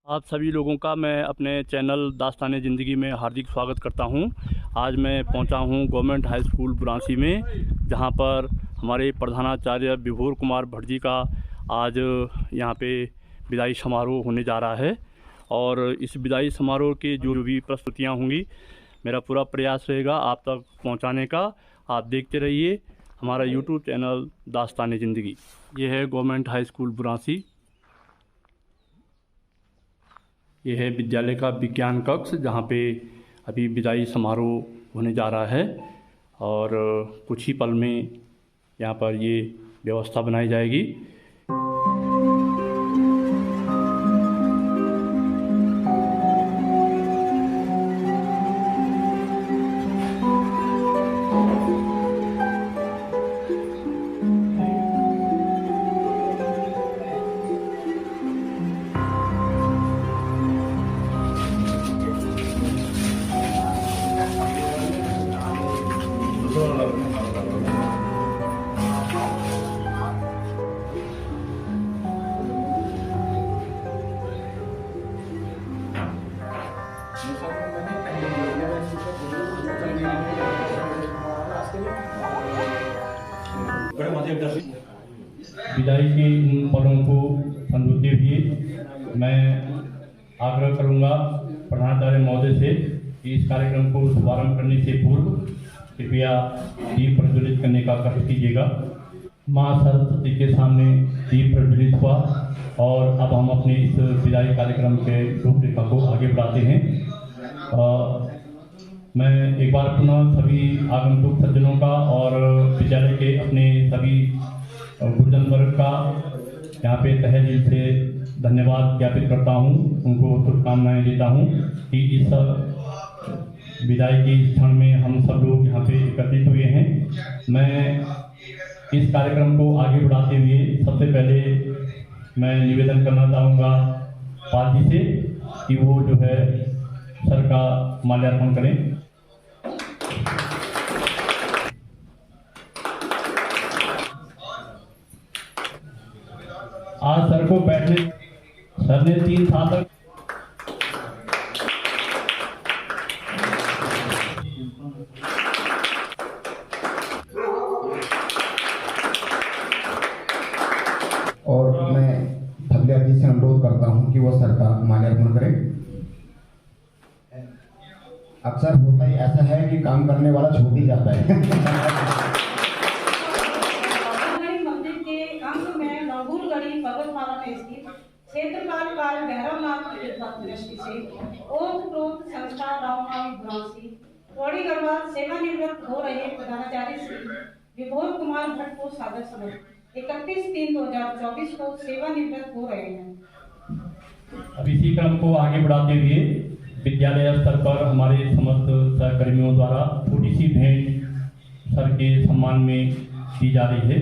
आप सभी लोगों का मैं अपने चैनल दास्तान ज़िंदगी में हार्दिक स्वागत करता हूं। आज मैं पहुंचा हूं गवर्नमेंट हाई स्कूल बुरांसी में, जहां पर हमारे प्रधानाचार्य विभोर कुमार भट्ट जी का आज यहां पे विदाई समारोह होने जा रहा है। और इस विदाई समारोह की जो भी प्रस्तुतियां होंगी, मेरा पूरा प्रयास रहेगा आप तक पहुँचाने का। आप देखते रहिए हमारा यूट्यूब चैनल दास्तान ज़िंदगी। ये है गवर्नमेंट हाई स्कूल बुरांसी। ये है विद्यालय का विज्ञान कक्ष, जहाँ पे अभी विदाई समारोह होने जा रहा है और कुछ ही पल में यहाँ पर ये व्यवस्था बनाई जाएगी। विदाई के इन पलों को संबोधते हुए मैं आग्रह करूंगा प्रधानाचार्य महोदय से कि इस कार्यक्रम को शुभारंभ करने से पूर्व कृपया दीप प्रज्वलित करने का कष्ट कीजिएगा। माँ सरस्वती के सामने दीप प्रज्वलित हुआ और अब हम अपने इस विदाई कार्यक्रम के रूपरेखा को आगे बढ़ाते हैं। मैं एक बार पुनः सभी आगंतुक सज्जनों का और विद्यालय के अपने सभी गुरुजन वर्ग का यहाँ पे तहे दिल से धन्यवाद ज्ञापित करता हूँ, उनको शुभकामनाएं देता हूँ कि इस विदाई के क्षण में हम सब लोग यहाँ पे एकत्रित हुए हैं। मैं इस कार्यक्रम को आगे बढ़ाते हुए सबसे पहले मैं निवेदन करना चाहूँगा पाल जी से कि वो जो है सर का माल्यार्पण करें। आज सर को बैठने, सर ने 3 साल तक और मैं फजलिया जी से अनुरोध करता हूं कि वो सर का माल्यार्पण करें। अक्सर होता ही ऐसा है कि काम करने वाला छूट ही जाता है। क्षेत्रपाल कार्य भैरवनाथ दृष्टि से ओतप्रोत संस्था रामनामी बुरांसी थोड़ी गढ़वाल सेवानिवृत्त हो रहे प्रधानाचार्य श्री विभोर कुमार भट्ट को सादर समर्पित 31/3/2024 को सेवानिवृत्त हो रहे हैं। अब इसी क्रम को आगे बढ़ाते हुए विद्यालय स्तर पर हमारे समस्त सहकर्मियों द्वारा छोटी सी भेंट सर के सम्मान में की जा रही है,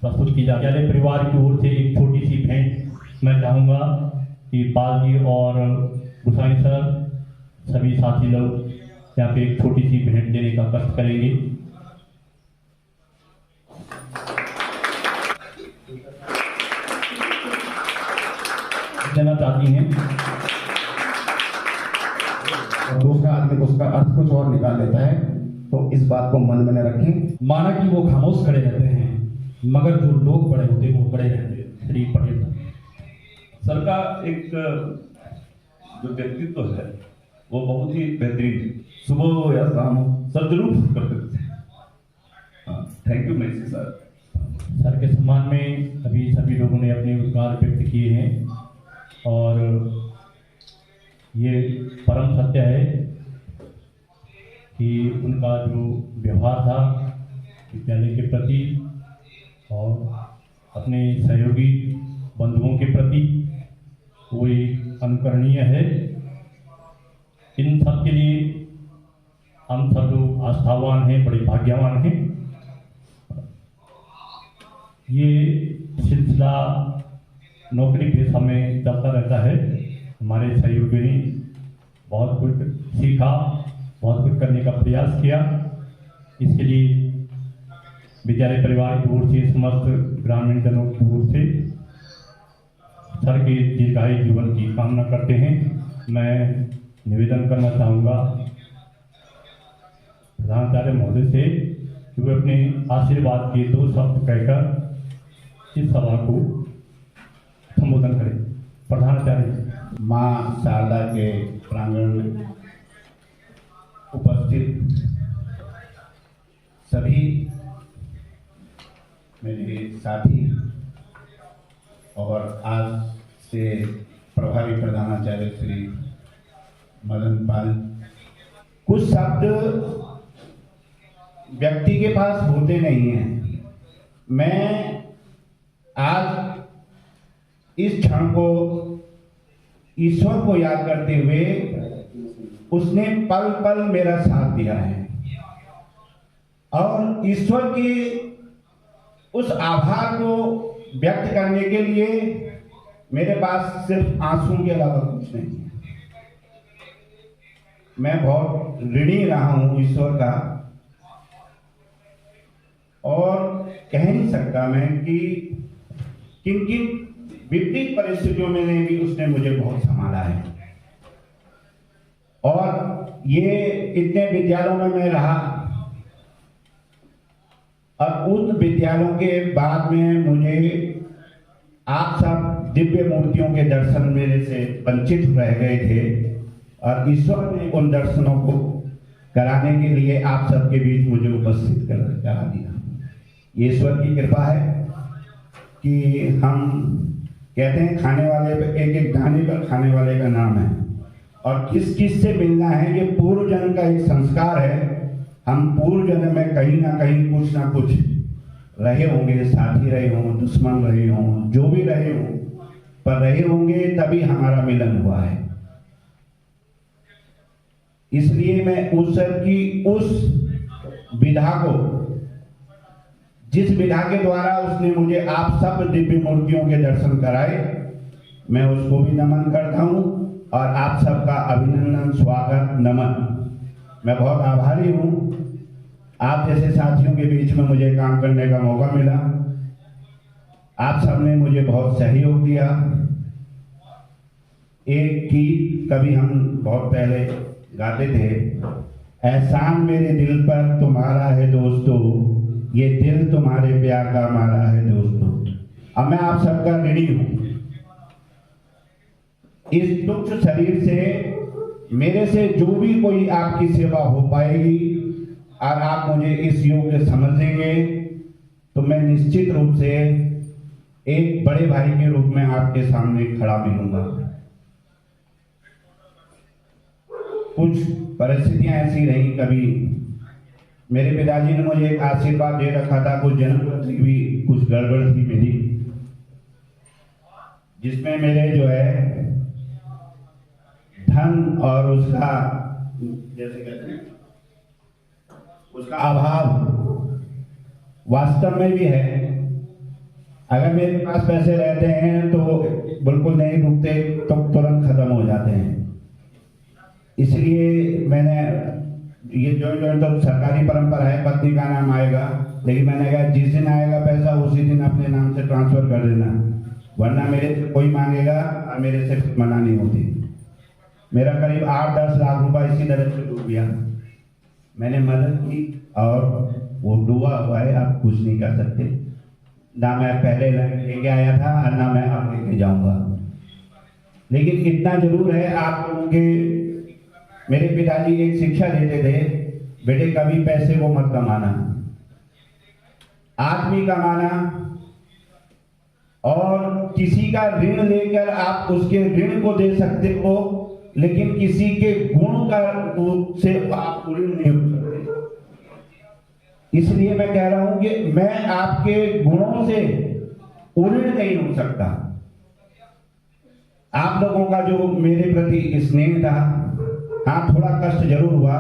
प्रस्तुत की जा रही है। विद्यालय परिवार की ओर से एक छोटी सी भेंट मैं चाहूँगा कि पाल जी और गुसाई सर सभी साथी लोग यहाँ पे एक छोटी सी भेंट देने का कष्ट करेंगे। देना चाहती हैं और दूसरा आदमी उसका अर्थ कुछ और निकाल लेता है, तो इस बात को मन में रखें। माना कि वो खामोश खड़े रहते हैं, मगर जो लोग बड़े होते हैं वो बड़े रहते हैं। श्री पटेल सर का एक जो व्यक्तित्व है वो बहुत ही बेहतरीन, सुबह हो या शाम हो सर जरूर करते थे। Thank you Massey sir. Sir के सम्मान में अभी सभी लोगों ने अपने उद्गार व्यक्त किए हैं और ये परम सत्य है कि उनका जो व्यवहार था विद्यालय के प्रति और अपने सहयोगी बंधुओं के प्रति वो एक अनुकरणीय है। इन सब के लिए हम सब लोग आस्थावान हैं, बड़े भाग्यवान हैं। ये सिलसिला नौकरी पेशा में चलता रहता है। हमारे सहयोगियों ने बहुत कुछ सीखा, बहुत कुछ करने का प्रयास किया। इसके लिए विद्यालय परिवार की ओर से, समस्त ग्रामीण जनों की ओर से सर के दीर्घायु जीवन की कामना करते हैं। मैं निवेदन करना चाहूँगा प्रधानाचार्य महोदय से कि वे अपने आशीर्वाद के 2 शब्द कहकर इस सभा को संबोधन करें। प्रधानाचार्य। माँ शारदा के प्रांगण में उपस्थित सभी मेरे साथी और आज से प्रभारी प्रधानाचार्य श्री मदन पाल, कुछ शब्द व्यक्ति के पास होते नहीं हैं। मैं आज इस क्षण को ईश्वर को याद करते हुए उसने पल पल मेरा साथ दिया है और ईश्वर के उस आभार को व्यक्त करने के लिए मेरे पास सिर्फ आंसू के अलावा कुछ नहीं है। मैं बहुत ऋणी रहा हूं ईश्वर का और कह नहीं सकता मैं कि किन किन विपरीत परिस्थितियों में भी उसने मुझे बहुत संभाला है। और ये इतने विद्यालयों में मैं रहा और उन विद्यालयों के बाद में मुझे आप सब दिव्य मूर्तियों के दर्शन मेरे से वंचित रह गए थे और ईश्वर ने उन दर्शनों को कराने के लिए आप सबके बीच मुझे उपस्थित करा दिया। ये ईश्वर की कृपा है कि हम कहते हैं खाने वाले पे एक एक दाने पर खाने वाले का नाम है और किस किस से मिलना है ये पूर्व जन्म का एक संस्कार है। हम पूर्व जन्म में कहीं ना कहीं कुछ ना कुछ रहे होंगे, साथी रहे हों, दुश्मन रहे हों, जो भी रहे हों, पर रहे होंगे तभी हमारा मिलन हुआ है। इसलिए मैं उस की उस विधा को, जिस विधा के द्वारा उसने मुझे आप सब दिव्य मूर्तियों के दर्शन कराए, मैं उसको भी नमन करता हूं और आप सबका अभिनंदन, स्वागत, नमन। मैं बहुत आभारी हूं आप जैसे साथियों के बीच में मुझे काम करने का मौका मिला। आप सबने मुझे बहुत सहयोग दिया। एक गीत कभी हम बहुत पहले गाते थे, एहसान मेरे दिल पर तुम्हारा है दोस्तों, ये दिल तुम्हारे प्यार का हमारा है दोस्तों। अब मैं आप सबका ऋणी हूं। इस तुच्छ शरीर से मेरे से जो भी कोई आपकी सेवा हो पाएगी और आप मुझे इस योग्य समझेंगे तो मैं निश्चित रूप से एक बड़े भाई के रूप में आपके सामने खड़ा मिलूंगा। कुछ परिस्थितियां ऐसी रही, कभी मेरे पिताजी ने मुझे एक आशीर्वाद दे रखा था, कुछ जन्मपत्री भी कुछ गड़बड़ थी मेरी, जिसमें मेरे जो है धन और उसका जैसे कहते हैं उसका अभाव वास्तव में भी है। अगर मेरे पास पैसे रहते हैं तो बिल्कुल नहीं रुकते, तो तुरंत खत्म हो जाते हैं। इसलिए मैंने ये जो तो सरकारी परंपरा है, पत्नी का नाम आएगा, लेकिन मैंने कहा जिस दिन आएगा पैसा उसी दिन अपने नाम से ट्रांसफर कर देना, वरना मेरे से कोई मांगेगा और मेरे से मना नहीं होती। मेरा करीब 8-10 लाख रुपए इसी तरह से डूब गया। मैंने मदद की और वो डूबा हुआ है, आप कुछ नहीं कर सकते। ना मैं पहले लेके आया था और ना मैं अब लेके जाऊंगा, लेकिन इतना जरूर है आप लोगों के, मेरे पिताजी एक शिक्षा देते थे, बेटे कभी पैसे को मत कमाना, आदमी कमाना, और किसी का ऋण लेकर आप उसके ऋण को दे सकते हो, लेकिन किसी के गुण का से आप ऋण नहीं हो सकते। इसलिए मैं कह रहा हूं कि मैं आपके गुणों से ऋण नहीं हो सकता। आप लोगों का जो मेरे प्रति स्नेह था, हाँ थोड़ा कष्ट जरूर हुआ।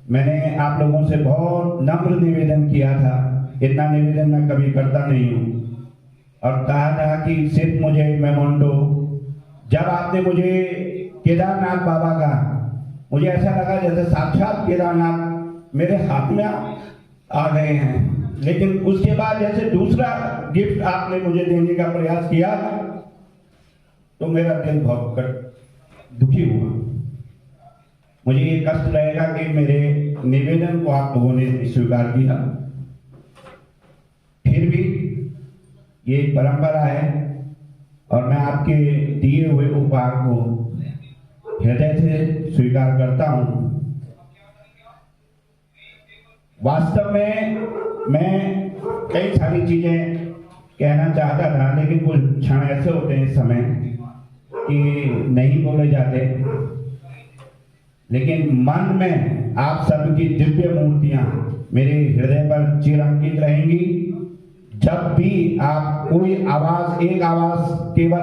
मैंने आप लोगों से बहुत नम्र निवेदन किया था, इतना निवेदन मैं कभी करता नहीं हूं, और कहा था कि सिर्फ मुझे मेमोंडो, जब आपने मुझे केदारनाथ बाबा का, मुझे ऐसा लगा जैसे साक्षात केदारनाथ मेरे हाथ में आ गए हैं। लेकिन उसके बाद जैसे दूसरा गिफ्ट आपने मुझे देने का प्रयास किया, तो मेरा दिल बहुत दुखी हुआ। मुझे ये कष्ट रहेगा कि मेरे निवेदन को आप लोगों ने स्वीकार किया। फिर भी ये एक परंपरा है और मैं आपके दिए हुए उपहार को हृदय से स्वीकार करता हूं। वास्तव में मैं कई सारी चीजें कहना चाहता था, लेकिन कुछ क्षण ऐसे होते हैं इस समय कि नहीं बोले जाते। लेकिन मन में आप सबकी दिव्य मूर्तियां मेरे हृदय पर चिरांकित रहेंगी। जब भी आप कोई आवाज, एक आवाज केवल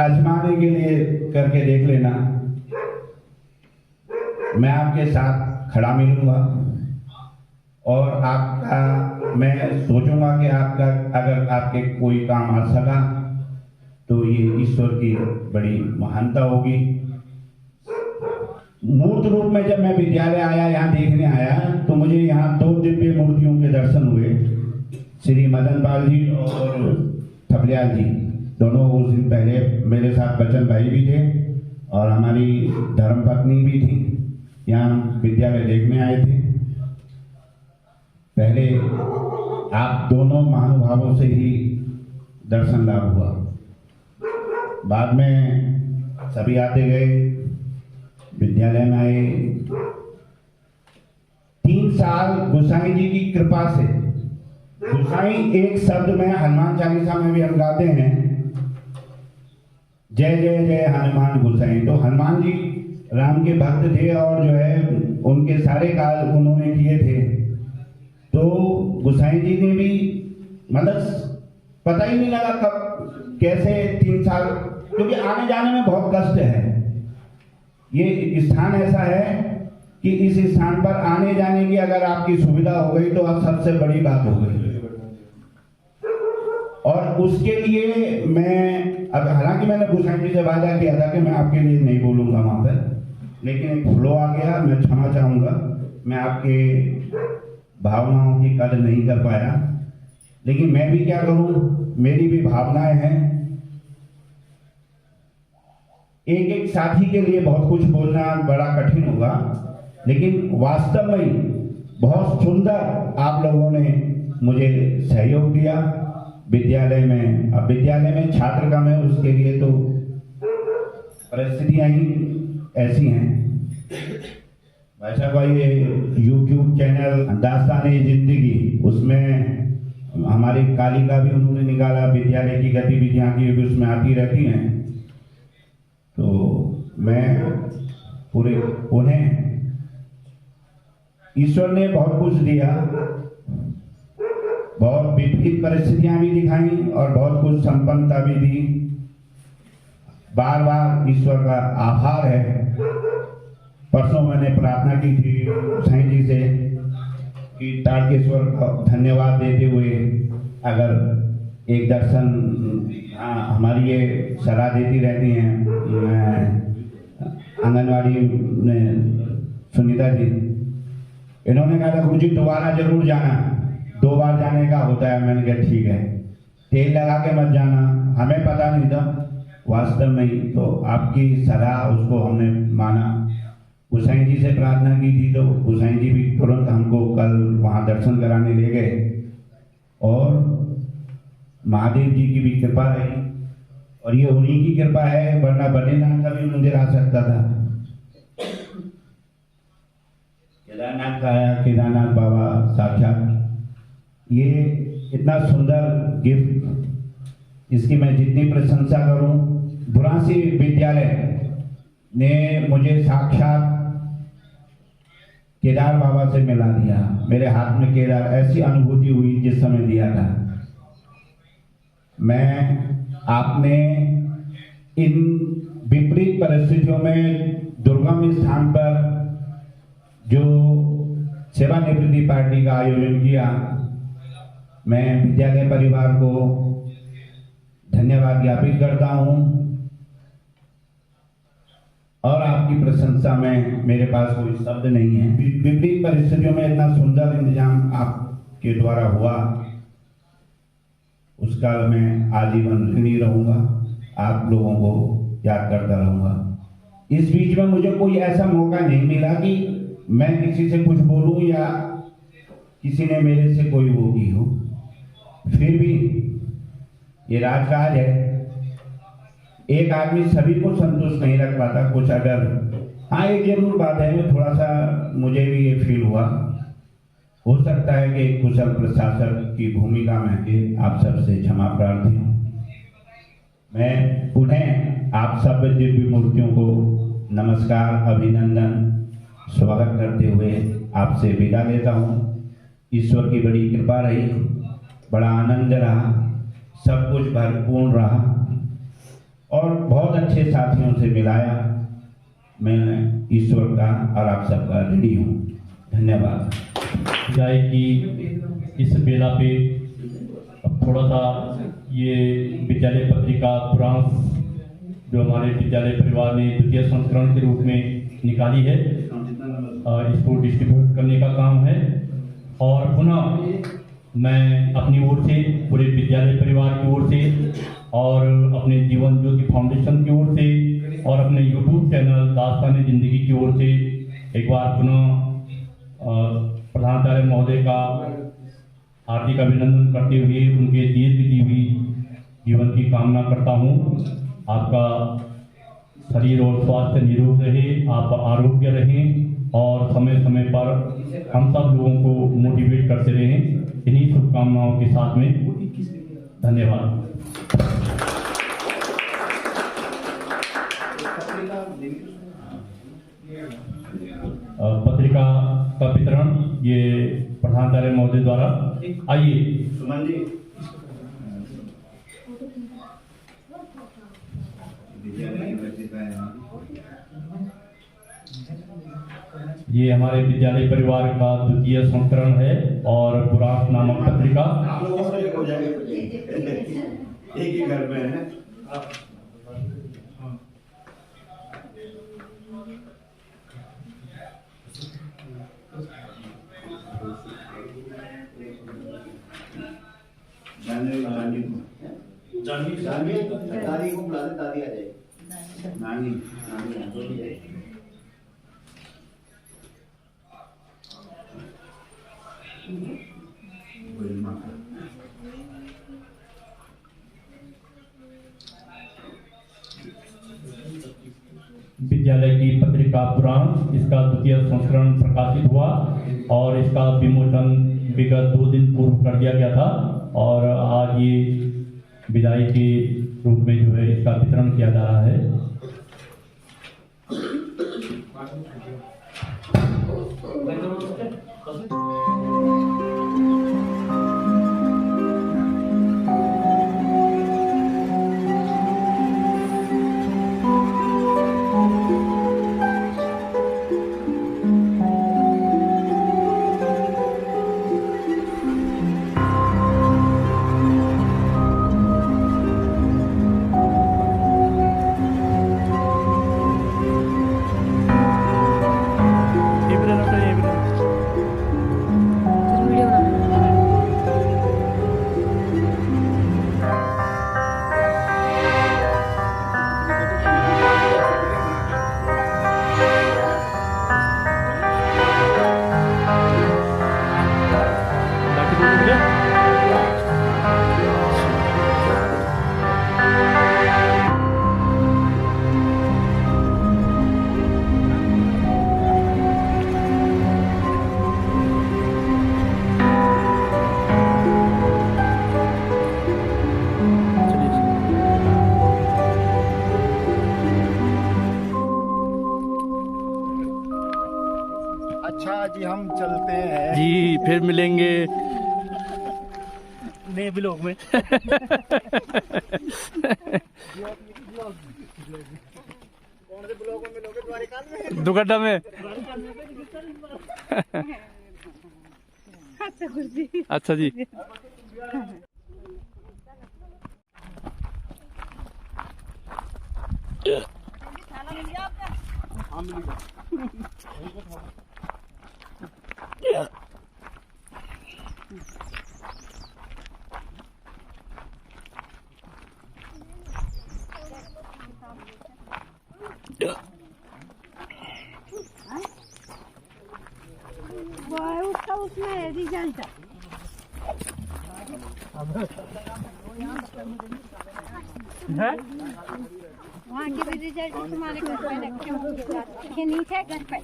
आजमाने के लिए करके देख लेना, मैं आपके साथ खड़ा मिलूंगा और आपका मैं सोचूंगा कि आपका अगर आपके कोई काम आ सका तो ये ईश्वर की बड़ी महानता होगी। मूर्त रूप में जब मैं विद्यालय आया, यहाँ देखने आया, तो मुझे यहाँ दो दिव्य मूर्तियों के दर्शन हुए। श्री मदन पाल जी और थपलियाल जी दोनों उस दिन पहले मेरे साथ बच्चन भाई भी थे और हमारी धर्मपत्नी भी थी। यहाँ विद्यालय देखने आए थे। पहले आप दोनों महानुभावों से ही दर्शन लाभ हुआ। बाद में सभी आते गए, विद्यालय में आए। 3 साल गोसाई जी की कृपा से, गोसाई एक शब्द में हनुमान चालीसा में भी हम गाते हैं, जय जय जय हनुमान गोसाई। तो हनुमान जी राम के भक्त थे और जो है उनके सारे कार्य उन्होंने किए थे। तो गोसाई जी ने भी मतलब पता ही नहीं लगा कब कैसे 3 साल, क्योंकि आने जाने में बहुत कष्ट है। ये स्थान ऐसा है कि इस स्थान पर आने जाने की अगर आपकी सुविधा हो गई तो अब सबसे बड़ी बात हो गई। और उसके लिए मैं अब, हालांकि मैंने गोसाई जी से वादा किया था कि मैं आपके लिए नहीं बोलूंगा वहां पर, लेकिन एक फ्लो आ गया, मैं क्षमा चाहूंगा। मैं आपके भावनाओं की कदर नहीं कर पाया, लेकिन मैं भी क्या करूं, मेरी भी भावनाएं हैं। एक एक साथी के लिए बहुत कुछ बोलना बड़ा कठिन होगा, लेकिन वास्तव में बहुत सुंदर आप लोगों ने मुझे सहयोग दिया विद्यालय में। अब विद्यालय में छात्र कम है, उसके लिए तो परिस्थितियां ही ऐसी हैं। भाई साहब, ये YouTube चैनल दास्ताने जिंदगी, उसमें हमारी कालिका भी उन्होंने निकाला, विद्यालय की गतिविधियां की भी उसमें आती रहती हैं। तो मैं पूरे उन्हें, ईश्वर ने बहुत कुछ दिया, बहुत विपरीत परिस्थितियां भी दिखाई और बहुत कुछ संपन्नता भी दी। बार बार ईश्वर का आभार है। परसों मैंने प्रार्थना की थी साईं जी से कि तारकेश्वर का धन्यवाद देते हुए अगर एक दर्शन, हमारी ये सलाह देती रहती हैं आंगनवाड़ी में सुनीता जी, इन्होंने कहा था गुरुजी दोबारा जरूर जाना, 2 बार जाने का होता है। मैंने कहा ठीक है, तेल लगा के मत जाना। हमें पता नहीं था वास्तव में ही, तो आपकी सलाह उसको हमने माना। गोसाई जी से प्रार्थना की थी तो गोसाई जी भी तुरंत हमको कल वहाँ दर्शन कराने ले गए और महादेव जी की भी कृपा रही और ये उन्हीं की कृपा है, वरना बद्रीनाथ का भी मंदिर आ सकता था। केदारनाथ का आया, केदारनाथ बाबा साक्षात। ये इतना सुंदर गिफ्ट, इसकी मैं जितनी प्रशंसा करूं। बुरासी विद्यालय ने मुझे साक्षात केदार बाबा से मिला दिया। मेरे हाथ में केदार, ऐसी अनुभूति हुई जिस समय दिया था। मैं आपने इन विपरीत परिस्थितियों में दुर्गम स्थान पर जो सेवानिवृत्ति पार्टी का आयोजन किया, मैं विद्यालय परिवार को धन्यवाद ज्ञापित करता हूं और आपकी प्रशंसा में मेरे पास कोई शब्द नहीं है। विपरीत परिस्थितियों में इतना सुंदर इंतजाम आपके द्वारा हुआ, उसका मैं आजीवन ऋणी रहूंगा। आप लोगों को याद करता रहूँगा। इस बीच में मुझे कोई ऐसा मौका नहीं मिला कि मैं किसी से कुछ बोलूँ या किसी ने मेरे से कोई वो की हो। फिर भी ये राजकाज है, एक आदमी सभी को संतुष्ट नहीं रख पाता। कुछ अगर हाँ, एक जरूर बात है, मैं थोड़ा सा मुझे भी ये फील हुआ, हो सकता है कि कुशल प्रशासक की भूमिका में भी आप सबसे क्षमा प्रार्थी हूँ। मैं पुनः आप सब दिव्य मूर्तियों को नमस्कार, अभिनंदन, स्वागत करते हुए आपसे विदा लेता हूँ। ईश्वर की बड़ी कृपा रही, बड़ा आनंद रहा, सब कुछ भरपूर्ण रहा और बहुत अच्छे साथियों से मिलाया। मैं ईश्वर का और आप सबका ऋणी हूँ। धन्यवाद। जाए कि इस बेला पे अब थोड़ा सा ये विद्यालय पत्रिका पुराण जो हमारे विद्यालय परिवार ने द्वितीय संस्करण के रूप में निकाली है, इसको डिस्ट्रीब्यूट करने का काम है। और पुनः मैं अपनी ओर से, पूरे विद्यालय परिवार की ओर से और अपने जीवन ज्योति फाउंडेशन की ओर से और अपने यूट्यूब चैनल दास्तान जिंदगी की ओर से एक बार पुनः प्रधानाचार्य महोदय का हार्दिक अभिनंदन करते हुए उनके दीर्घजीवी जीवन की कामना करता हूँ। आपका शरीर और स्वास्थ्य निरोग रहे, आप आरोग्य रहें और समय समय पर हम सब लोगों को मोटिवेट करते रहें। इन्हीं शुभकामनाओं के साथ में धन्यवाद। पत्रिका का वितरण ये प्रधानाचार्य महोदय द्वारा। आइए सुमन जी, ये हमारे विद्यालय परिवार का द्वितीय संस्करण है और पुराण नामक पत्रिका आप लोगों को एक हो जाएगा, एक ही घर में है। दादी को बुला दे, दादी आ जाएगी। नानी विद्यालय की पत्रिका पुराण, इसका द्वितीय संस्करण प्रकाशित हुआ और इसका विमोचन विगत 2 दिन पूर्व कर दिया गया था और आज ये विदाई के रूप में जो है इसका वितरण किया जा रहा है। अच्छा जी, हम चलते हैं जी, फिर मिलेंगे नए ब्लॉग में। कौन से ब्लॉग में मिलोगे? द्वारिका में, दुगड्डा में। अच्छा जी। वहाँ के भी रिजल्ट तुम्हारे घर पे रखे होंगे ये नीचे घर पे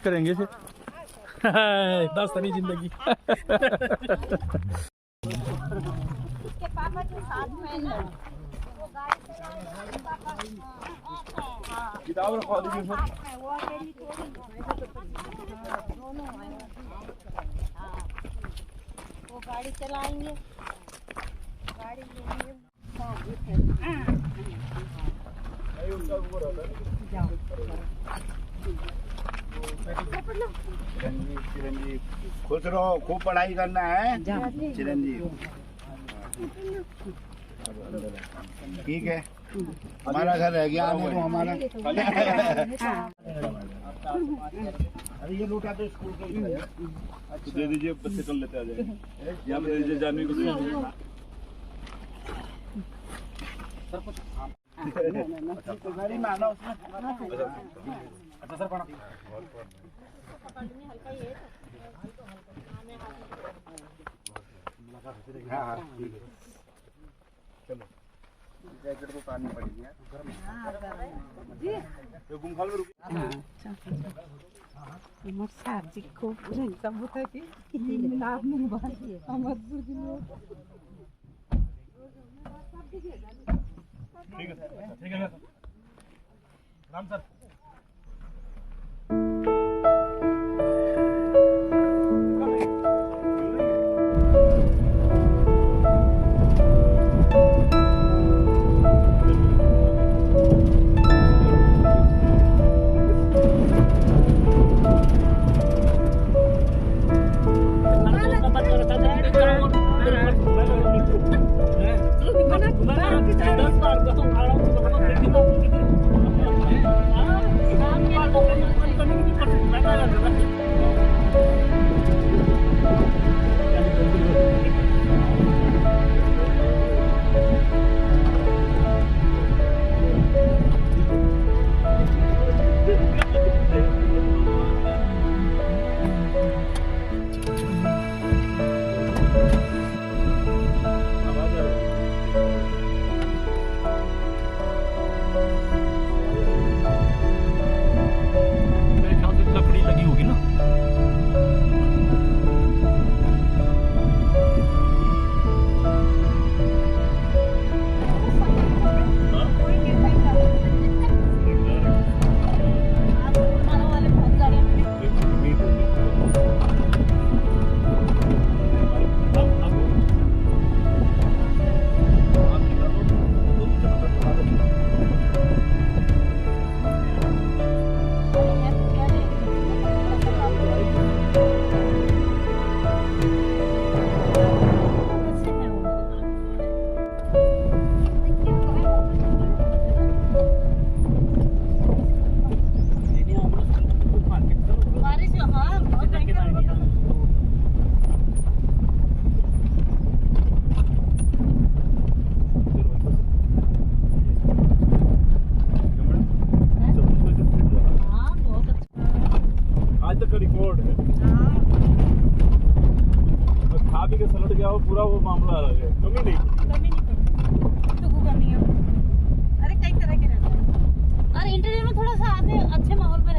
करेंगे से दास्तानी जिंदगी उसके पापा के साथ में है वो गाड़ी से पापा किताब रखवा दीजिए सर। वो अकेली दोनों हैं वो गाड़ी चलाएंगे गाड़ी लेंगे चिरंजीव खुश रहो, खूब पढ़ाई करना है चिरंजीव। ठीक है, हमारा घर रह गया आने को हमारा। अरे ये लूटा तो स्कूल का ही है। दे दीजिए, बच्चे कल लेते आ जाएंगे। यहाँ पे दे दीजिए जानवी को। गाड़ी में आना उसमें। अच्छा सर पढ़ा। हाँ हाँ ठीक है, चलो जैकेट को उतारनी पड़ेगी। गुमखाल में जी को सब होता कि नाम नहीं बात हमर बुद्धि में ठीक है राम सर। पूरा वो मामला अलग है। कमी नहीं अरे कई तरह के रहते हैं और इंटरव्यू में थोड़ा सा आते अच्छे माहौल में